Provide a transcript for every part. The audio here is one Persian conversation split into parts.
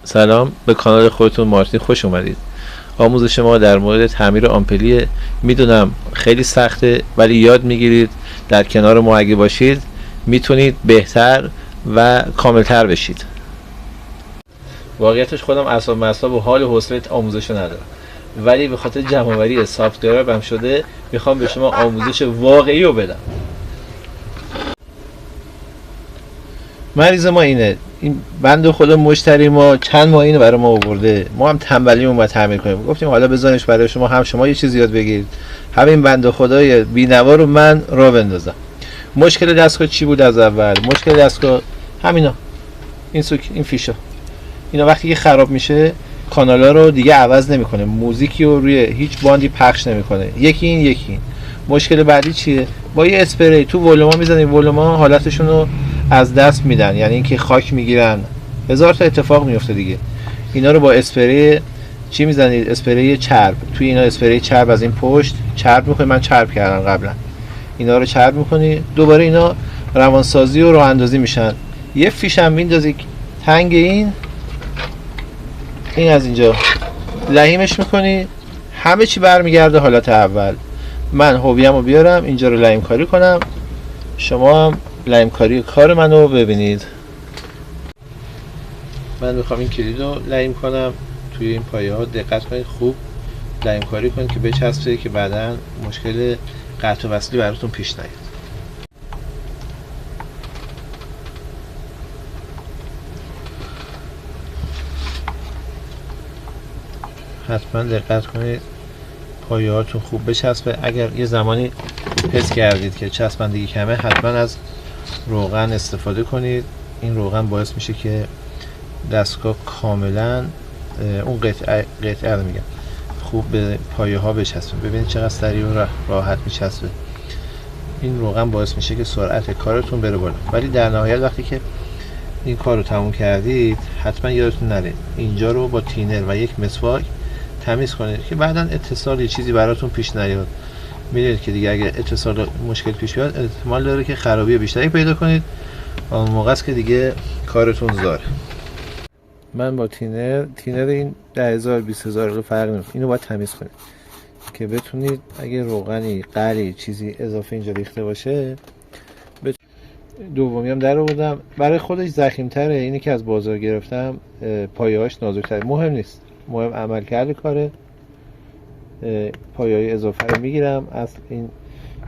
سلام، به کانال خودتون مارتین خوش اومدید. آموزش ما در مورد تعمیر آمپلیه. میدونم خیلی سخته ولی یاد میگیرید. در کنار ما اگه باشید میتونید بهتر و کاملتر بشید. واقعیتش خودم اعصاب و حال و حوصله آموزش رو ندارم، ولی به خاطر جمع‌آوری سافت‌ورم شده میخوام به شما آموزش واقعی رو بدم. مریض ما اینه، این بنده خدا مشتری ما چند ماه اینو برای ما آورده، ما هم تنبلیمون با تعمیر کنیم، گفتیم حالا بذارینش برای شما، هم شما یه چیزی یاد بگیرید، همین بنده خدای بی‌نوا رو من راه بندازم. مشکل دستگاه چی بود از اول؟ مشکل دستگاه همینا، این فیشا، اینا وقتی که خراب میشه کانالا رو دیگه عوض نمیکنه، موزیکی رو روی هیچ باندی پخش نمیکنه. یکی این. مشکل بعدی چیه؟ با یه اسپری تو ولوما میزنیم، ولوما حالتشون رو از دست میدن، یعنی اینکه خاک میگیرن، هزار تا اتفاق میفته دیگه. اینا رو با اسپری چی میزنید؟ اسپری چرب. توی اینا اسپری چرب از این پشت چرب میکنی، من چرب کردم قبلا، اینا رو چرب میکنی، دوباره اینا روانسازی و راه اندازی میشن. یه فیش هم میندازی تنگ این از اینجا لحیمش میکنی، همه چی برمیگرده حالت اول. من هویه‌مو بیارم اینجا رو لحیم کاری کنم، شما هم لحیم کاری کار منو ببینید. من میخوام این کلید رو لحیم کنم توی این پایه ها. دقت کنید خوب لحیم کاری کنید که بچسبه، که بعدا مشکل قطع و وصلی براتون پیش نیاد. حتما دقت کنید پایه هاتون خوب بچسبه. اگر یه زمانی حس کردید که چسبندگی کمه، حتما از روغن استفاده کنید. این روغن باعث میشه که دستگاه کاملا اون قطعه رو میگم خوب به پایه ها بچسبه. ببینید چقدر سریع و راحت میچسبه. این روغن باعث میشه که سرعت کارتون بره بالا. ولی در نهایت وقتی که این کار رو تموم کردید، حتما یادتون نره اینجا رو با تینر و یک مسواک تمیز کنید که بعدا اتصال یه چیزی براتون پیش نیاد. میدونید که دیگه اگه اتصال مشکل پیش بیاد، احتمال داره که خرابی بیشتری پیدا کنید. اون موقع است که دیگه کارتون زاره. من با تینر این 10,000 20,000 رو فرق نمیکنه، اینو باید تمیز کنید که بتونید اگه روغنی قری چیزی اضافه اینجا ریخته باشه. دومی هم در آوردم، برای خودش ضخیم‌تره، اینی که از بازار گرفتم پایه‌هاش نازک‌تره. مهم نیست، مهم عملکرد کاره. پایه‌های اضافه رو میگیرم از این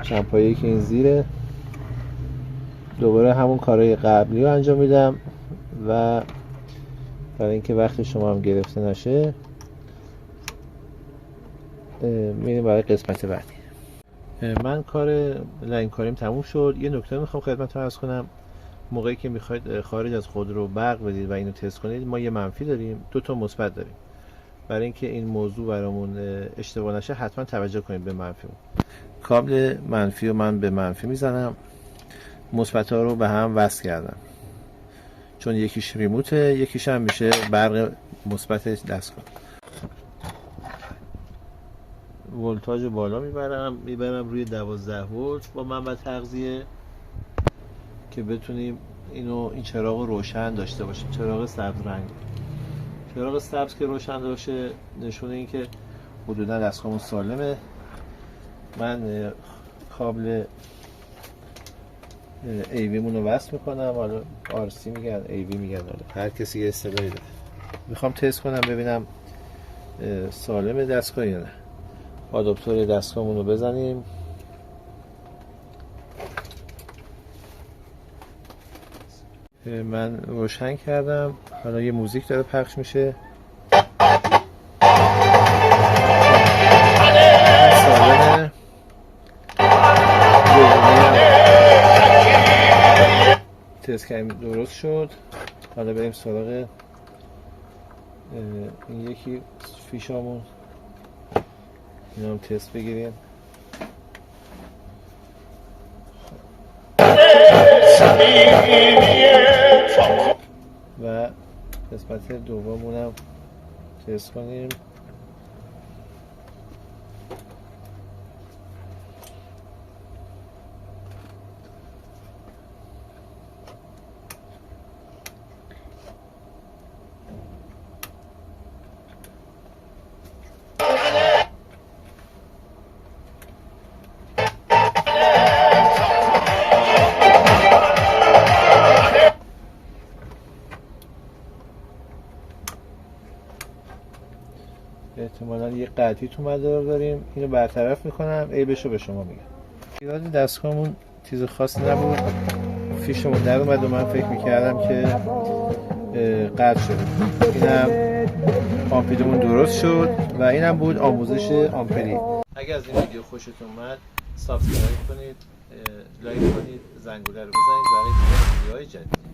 چند پایه‌ای که این زیره، دوباره همون کارهای قبلی رو انجام میدم و برای اینکه وقت شما هم گرفته نشه میریم برای قسمت بعدی. من کار لحیم کاریم تموم شد. یه نکته میخوام خدمتتون عرض کنم. موقعی که میخواید خارج از خودرو برق بدید و اینو تست کنید، ما یه منفی داریم، 2 تا مثبت داریم. برای اینکه این موضوع برامون اشتباه نشه حتما توجه کنید به منفی. کابل منفی رو من به منفی میزنم، مثبت ها رو به هم وصل کردم، چون یکیش ریموته، یکیش هم میشه برق مثبت دستگاه. ولتاژ بالا میبرم روی 12 ولت با منبع تغذیه که بتونیم این چراغ روشن داشته باشیم. چراغ سبز رنگ، چراغ سبز که روشن باشه نشونه این که حدودا دستگاهمون سالمه. من کابل ایوی مون رو وصل میکنم، حالا آرسی میگن ایوی میگن، حالا هر کسی یه اصطلاحی داره. میخوام تست کنم ببینم سالمه دستگاه یا نه. آداپتور دستگاهمون رو بزنیم. من روشن کردم، حالا یه موزیک داره پخش میشه. سالمه. تست کردیم درست شد. حالا بریم سراغ این یکی فیشامون، اینا هم تست بگیریم. و قسمت دوممون هم تست کنیم. احتمالاً یه قطعی تو مدار داریم. اینو برطرف میکنم، عیبشو به شما میگم. ایراد دستگاهمون چیز خاصی نبود، فیشمون در اومد و من فکر میکردم که قطع شده. اینم آمپیلمون درست شد و اینم بود آموزش آمپری. اگر از این ویدیو خوشتون اومد سابسکرایب کنید، لایک کنید، زنگوله رو بزنید برای دیدن ویدیوهای جدید.